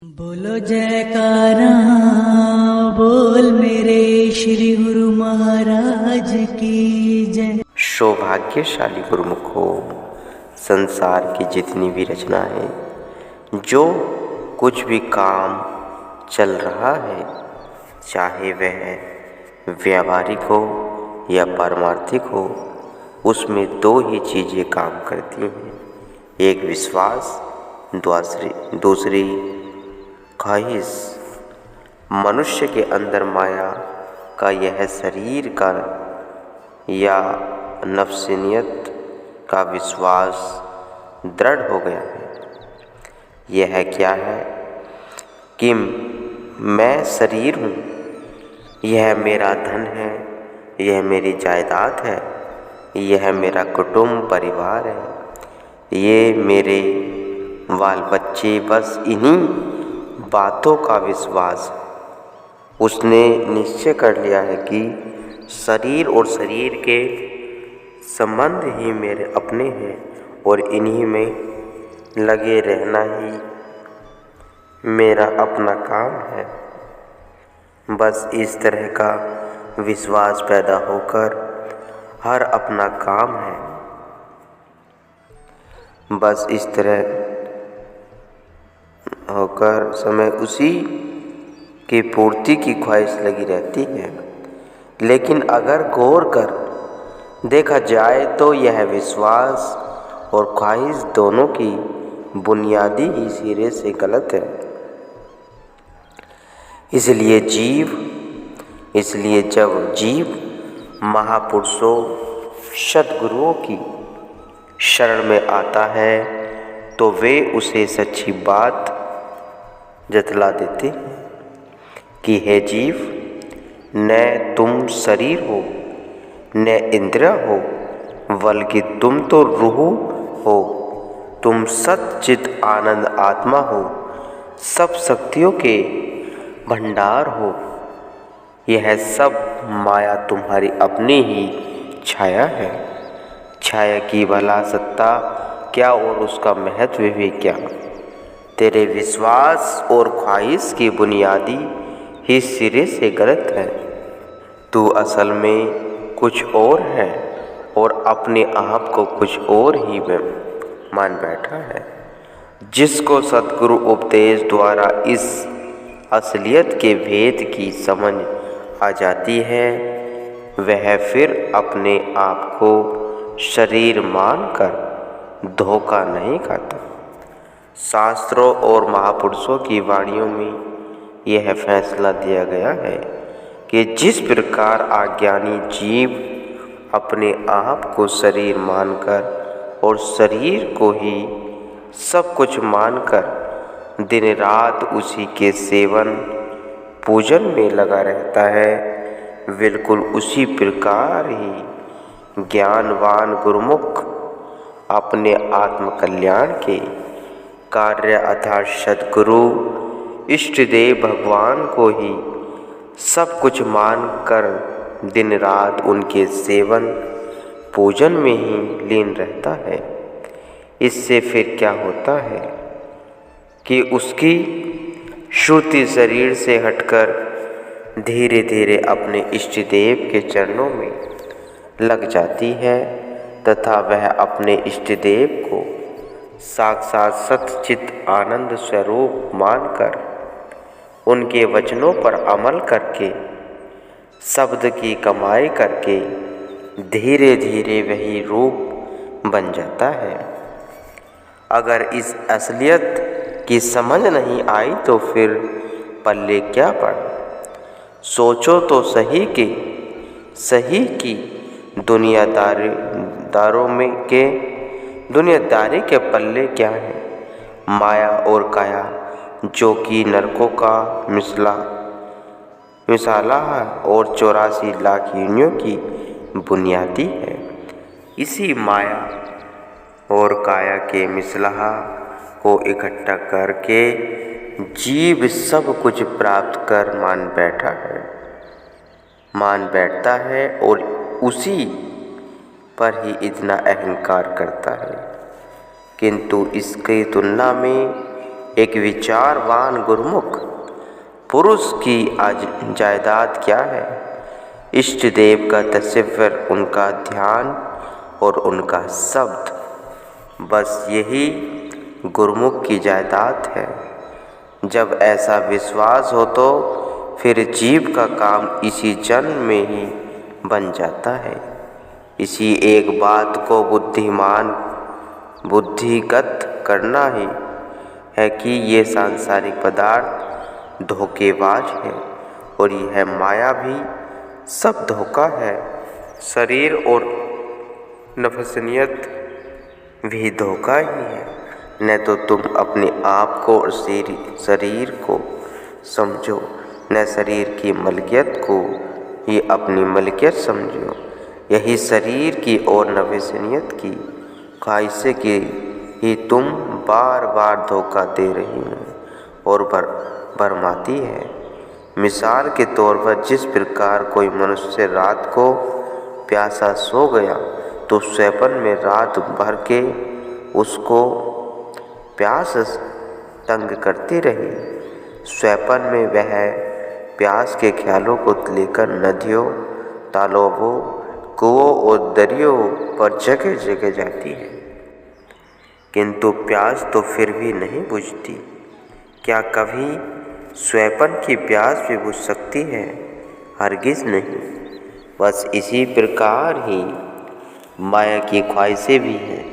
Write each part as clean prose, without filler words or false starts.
बोलो जयकारा, बोल मेरे श्री गुरु महाराज की जय। सौभाग्यशाली गुरुमुखो, संसार की जितनी भी रचना है, जो कुछ भी काम चल रहा है, चाहे वह व्यावहारिक हो या पारमार्थिक हो, उसमें दो ही चीज़ें काम करती हैं। एक विश्वास, दूसरी ख्वाहिश। मनुष्य के अंदर माया का यह शरीर का या नफ्सियत का विश्वास दृढ़ हो गया है। यह क्या है कि मैं शरीर हूँ, यह मेरा धन है, यह मेरी जायदाद है, यह मेरा कुटुंब परिवार है, ये मेरे बाल बच्चे, बस इन्हीं बातों का विश्वास। उसने निश्चय कर लिया है कि शरीर और शरीर के संबंध ही मेरे अपने हैं और इन्हीं में लगे रहना ही मेरा अपना काम है। बस इस तरह का विश्वास पैदा होकर हर अपना काम है। बस इस तरह होकर समय उसी की पूर्ति की ख्वाहिश लगी रहती है। लेकिन अगर गौर कर देखा जाए तो यह विश्वास और ख्वाहिश दोनों की बुनियादी ही सिरे से गलत है। इसलिए जब जीव महापुरुषों, सद्गुरुओं की शरण में आता है तो वे उसे सच्ची बात जतला देते हैं कि हे जीव, न तुम शरीर हो, न इंद्रिय हो, बल्कि तुम तो रूह हो। तुम सच्चित आनंद आत्मा हो, सब शक्तियों के भंडार हो। यह सब माया तुम्हारी अपनी ही छाया है। छाया की भला सत्ता क्या और उसका महत्व भी क्या। तेरे विश्वास और ख्वाहिश की बुनियादी ही सिरे से गलत है। तू असल में कुछ और है और अपने आप को कुछ और ही मान बैठा है। जिसको सद्गुरु उपदेश द्वारा इस असलियत के भेद की समझ आ जाती है, वह फिर अपने आप को शरीर मानकर धोखा नहीं खाता। शास्त्रों और महापुरुषों की वाणियों में यह फैसला दिया गया है कि जिस प्रकार अज्ञानी जीव अपने आप को शरीर मानकर और शरीर को ही सब कुछ मानकर दिन रात उसी के सेवन पूजन में लगा रहता है, बिल्कुल उसी प्रकार ही ज्ञानवान गुरुमुख अपने आत्मकल्याण के कार्य अर्थात सद्गुरु इष्टदेव भगवान को ही सब कुछ मानकर दिन रात उनके सेवन पूजन में ही लीन रहता है। इससे फिर क्या होता है कि उसकी श्रुति शरीर से हटकर धीरे धीरे अपने इष्टदेव के चरणों में लग जाती है तथा वह अपने इष्टदेव को साक्षात सच्चित आनंद स्वरूप मानकर उनके वचनों पर अमल करके शब्द की कमाई करके धीरे धीरे वही रूप बन जाता है। अगर इस असलियत की समझ नहीं आई तो फिर पल्ले क्या पड़ा। सोचो तो सही की दुनियादारी के पल्ले क्या है। माया और काया जो कि नरकों का मिसाला है और 84 लाख योनियों की बुनियादी है। इसी माया और काया के मिसलाहा को इकट्ठा करके जीव सब कुछ प्राप्त कर मान बैठता है और उसी पर ही इतना अहंकार करता है। किंतु इसकी तुलना में एक विचारवान गुरुमुख पुरुष की जायदाद क्या है? इष्ट देव का तस्वीर, उनका ध्यान और उनका शब्द, बस यही गुरुमुख की जायदाद है। जब ऐसा विश्वास हो तो फिर जीव का काम इसी जन्म में ही बन जाता है। इसी एक बात को बुद्धिगत करना ही है कि ये सांसारिक पदार्थ धोखेबाज है और यह माया भी सब धोखा है। शरीर और नफसियत भी धोखा ही है। न तो तुम अपने आप को और शरीर को समझो, न शरीर की मलकियत को ही अपनी मलकियत समझो। यही शरीर की और नफसियत की ख्वाहिशें की ही तुम बार बार धोखा दे रही हो और भरमाती है। मिसाल के तौर पर जिस प्रकार कोई मनुष्य रात को प्यासा सो गया तो स्वप्न में रात भर के उसको प्यास तंग करती रही। स्वप्न में वह प्यास के ख्यालों को लेकर नदियों, तालाबों, कुओं और दरियों पर जगह जगह जाती है, किंतु प्यास तो फिर भी नहीं बुझती। क्या कभी स्वप्न की प्यास भी बुझ सकती है? हरगिज नहीं। बस इसी प्रकार ही माया की ख्वाहिशें भी हैं।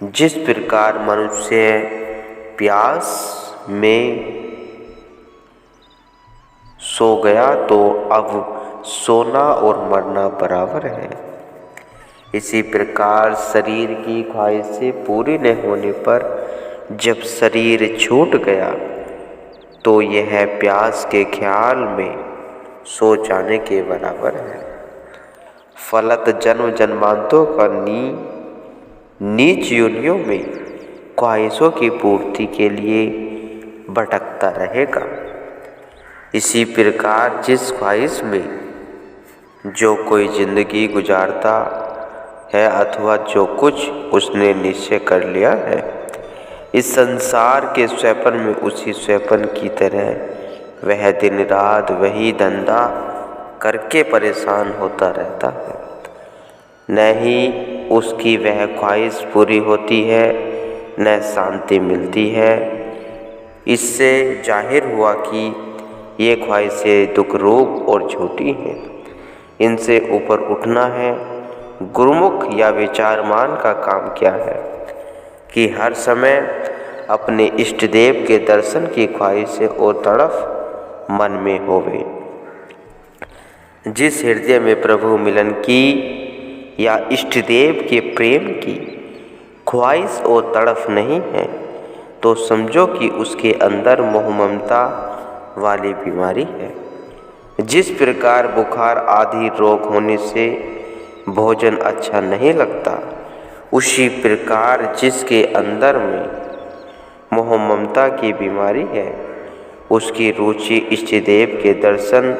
जिस प्रकार मनुष्य प्यास में सो गया तो अब सोना और मरना बराबर है। इसी प्रकार शरीर की ख्वाहिशें पूरी न होने पर जब शरीर छूट गया तो यह प्यास के ख्याल में सो जाने के बराबर है। फलत जन्म जन्मांतों का नीच योनियों में ख्वाहिशों की पूर्ति के लिए भटकता रहेगा। इसी प्रकार जिस ख्वाहिश में जो कोई जिंदगी गुजारता है अथवा जो कुछ उसने निश्चय कर लिया है, इस संसार के स्वप्न में उसी स्वप्न की तरह वह दिन रात वही धंधा करके परेशान होता रहता है। न ही उसकी वह ख्वाहिश पूरी होती है, न शांति मिलती है। इससे जाहिर हुआ कि ये ख्वाहिशें दुख रूप और झूठी हैं। इनसे ऊपर उठना है। गुरुमुख या विचारमान का काम क्या है कि हर समय अपने इष्ट देव के दर्शन की ख्वाहिशें और तड़फ मन में होवे। जिस हृदय में प्रभु मिलन की या इष्ट देव के प्रेम की ख्वाहिश और तड़फ नहीं है तो समझो कि उसके अंदर मोह ममता वाली बीमारी है। जिस प्रकार बुखार आदि रोग होने से भोजन अच्छा नहीं लगता, उसी प्रकार जिसके अंदर में मोह ममता की बीमारी है उसकी रुचि इष्ट देव के दर्शन,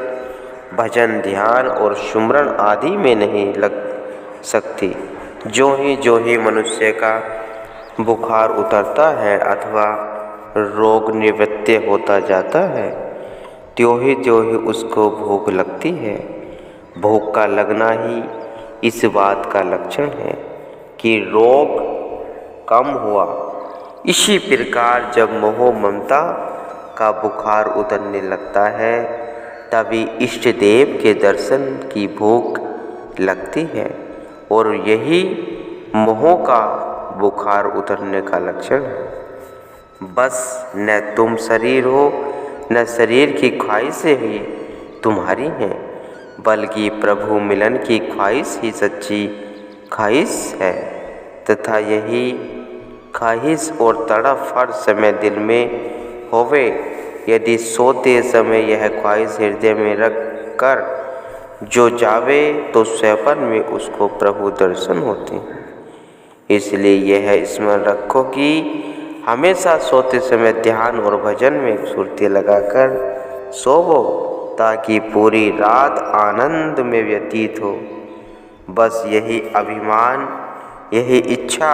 भजन, ध्यान और सुमरण आदि में नहीं लग सकती। जो ही मनुष्य का बुखार उतरता है अथवा रोग निवृत्त होता जाता है, त्यों ही उसको भूख लगती है। भूख का लगना ही इस बात का लक्षण है कि रोग कम हुआ। इसी प्रकार जब मोह ममता का बुखार उतरने लगता है तभी इष्ट देव के दर्शन की भूख लगती है और यही मोह का बुखार उतरने का लक्षण है। बस न तुम शरीर हो न शरीर की ख्वाहिशें ही तुम्हारी हैं, बल्कि प्रभु मिलन की ख्वाहिश ही सच्ची ख्वाहिश है तथा यही ख्वाहिश और तड़प हर समय दिल में होवे। यदि सोते समय यह ख्वाहिश हृदय में रख कर जो जावे तो स्वप्न में उसको प्रभु दर्शन होते हैं। इसलिए यह स्मरण रखो कि हमेशा सोते समय ध्यान और भजन में सुरती लगाकर सोवो ताकि पूरी रात आनंद में व्यतीत हो। बस यही अभिमान, यही इच्छा,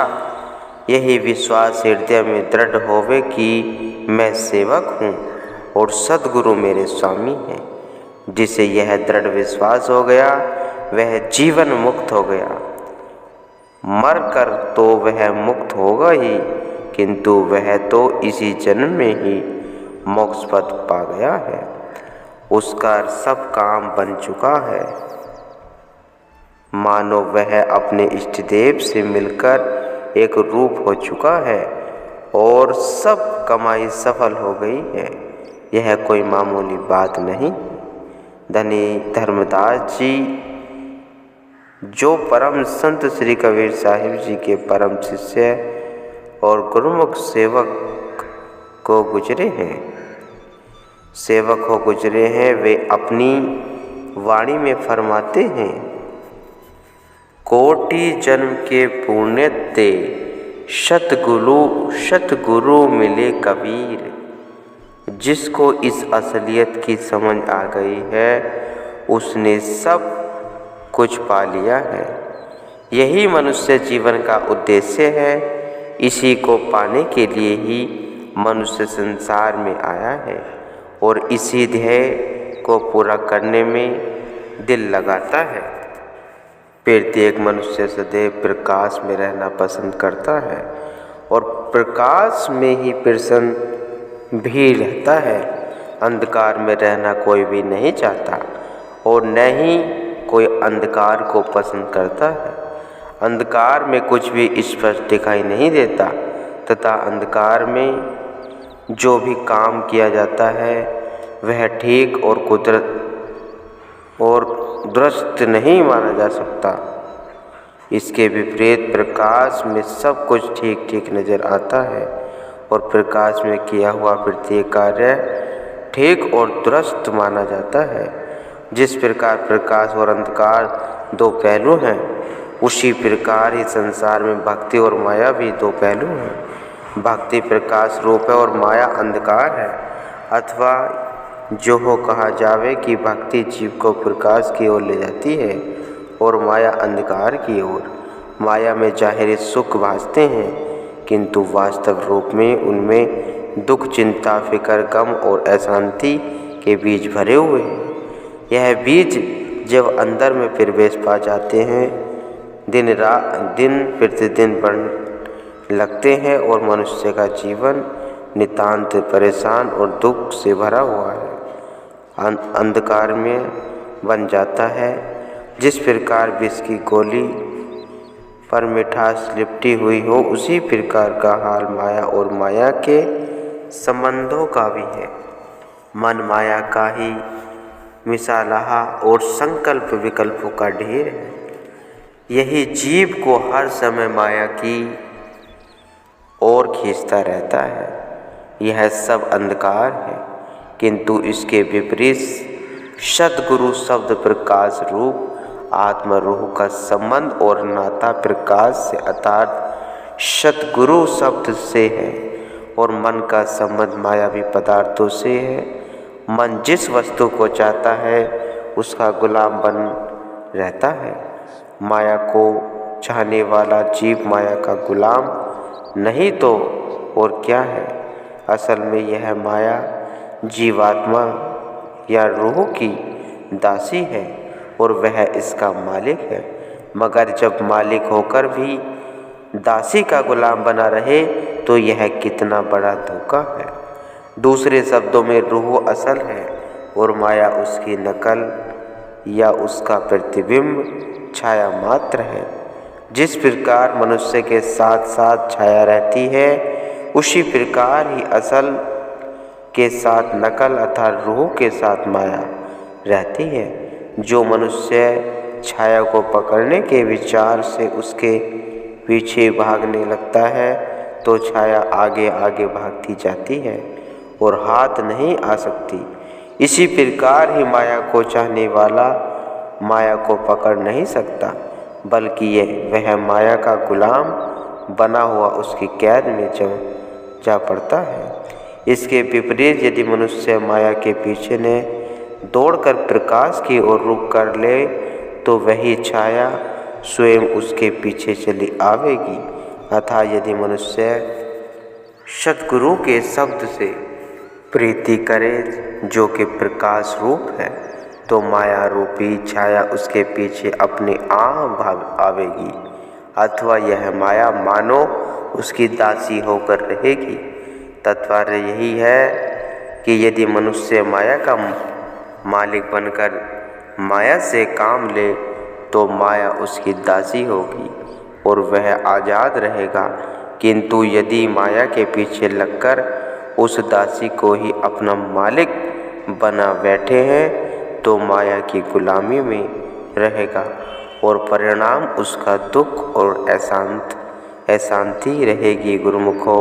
यही विश्वास हृदय में दृढ़ होवे कि मैं सेवक हूँ और सद्गुरु मेरे स्वामी हैं। जिसे यह दृढ़ विश्वास हो गया वह जीवन मुक्त हो गया। मर कर तो वह मुक्त होगा ही, किंतु वह तो इसी जन्म में ही मोक्ष पद पा गया है। उसका सब काम बन चुका है। मानो वह अपने इष्ट देव से मिलकर एक रूप हो चुका है और सब कमाई सफल हो गई है। यह कोई मामूली बात नहीं। धनी धर्मदास जी, जो परम संत श्री कबीर साहिब जी के परम शिष्य और गुरुमुख सेवक हो गुजरे हैं, वे अपनी वाणी में फरमाते हैं, कोटि जन्म के पुण्य ते सतगुरु मिले कबीर। जिसको इस असलियत की समझ आ गई है उसने सब कुछ पा लिया है। यही मनुष्य जीवन का उद्देश्य है। इसी को पाने के लिए ही मनुष्य संसार में आया है और इसी ध्येय को पूरा करने में दिल लगाता है। प्रत्येक मनुष्य सदैव प्रकाश में रहना पसंद करता है और प्रकाश में ही प्रसन्न भी रहता है। अंधकार में रहना कोई भी नहीं चाहता और न ही कोई अंधकार को पसंद करता है। अंधकार में कुछ भी स्पष्ट दिखाई नहीं देता तथा अंधकार में जो भी काम किया जाता है वह ठीक और कुदरत और दुरुस्त नहीं माना जा सकता। इसके विपरीत प्रकाश में सब कुछ ठीक ठीक नज़र आता है और प्रकाश में किया हुआ प्रत्येक कार्य ठीक और दुरुस्त माना जाता है। जिस प्रकार प्रकाश और अंधकार दो पहलू हैं, उसी प्रकार ही संसार में भक्ति और माया भी दो पहलू हैं। भक्ति प्रकाश रूप है और माया अंधकार है। अथवा जो हो कहा जावे कि भक्ति जीव को प्रकाश की ओर ले जाती है और माया अंधकार की ओर। माया में जाहिर सुख भासते हैं किंतु वास्तव रूप में उनमें दुख, चिंता, फिक्र, गम और अशांति के बीज भरे हुए हैं। यह बीज जब अंदर में प्रवेश पा जाते हैं, दिन प्रतिदिन बढ़ने लगते हैं और मनुष्य का जीवन नितांत परेशान और दुख से भरा हुआ है, अंधकार में बन जाता है। जिस प्रकार विष की गोली पर मिठास लिपटी हुई हो, उसी प्रकार का हाल माया और माया के संबंधों का भी है। मन माया का ही मिसालाहा और संकल्प विकल्पों का ढेर है। यही जीव को हर समय माया की ओर खींचता रहता है। यह सब अंधकार है, किंतु इसके विपरीत सद्गुरु शब्द प्रकाश रूप आत्म रूह का संबंध और नाता प्रकाश से अर्थात सद्गुरु शब्द से है और मन का संबंध मायावी पदार्थों से है। मन जिस वस्तु को चाहता है उसका गुलाम बन रहता है। माया को चाहने वाला जीव माया का गुलाम नहीं तो और क्या है। असल में यह माया जीवात्मा या रूह की दासी है और वह इसका मालिक है। मगर जब मालिक होकर भी दासी का गुलाम बना रहे तो यह कितना बड़ा धोखा है। दूसरे शब्दों में रूह असल है और माया उसकी नकल या उसका प्रतिबिंब, छाया मात्र है। जिस प्रकार मनुष्य के साथ साथ छाया रहती है, उसी प्रकार ही असल के साथ नकल अर्थात रूह के साथ माया रहती है। जो मनुष्य छाया को पकड़ने के विचार से उसके पीछे भागने लगता है तो छाया आगे आगे भागती जाती है और हाथ नहीं आ सकती। इसी प्रकार ही माया को चाहने वाला माया को पकड़ नहीं सकता, बल्कि वह माया का गुलाम बना हुआ उसकी कैद में जा पड़ता है। इसके विपरीत यदि मनुष्य माया के पीछे ने दौड़कर प्रकाश की ओर रुख कर ले तो वही छाया स्वयं उसके पीछे चली आवेगी। अतः यदि मनुष्य सद्गुरु के शब्द से प्रीति करे जो कि प्रकाश रूप है, तो माया रूपी छाया उसके पीछे अपने आप आवेगी, अथवा यह माया मानो उसकी दासी होकर रहेगी। तात्पर्य यही है कि यदि मनुष्य माया का मालिक बनकर माया से काम ले तो माया उसकी दासी होगी और वह आज़ाद रहेगा, किंतु यदि माया के पीछे लगकर उस दासी को ही अपना मालिक बना बैठे हैं तो माया की गुलामी में रहेगा और परिणाम उसका दुख और अशांति रहेगी। गुरुमुखो।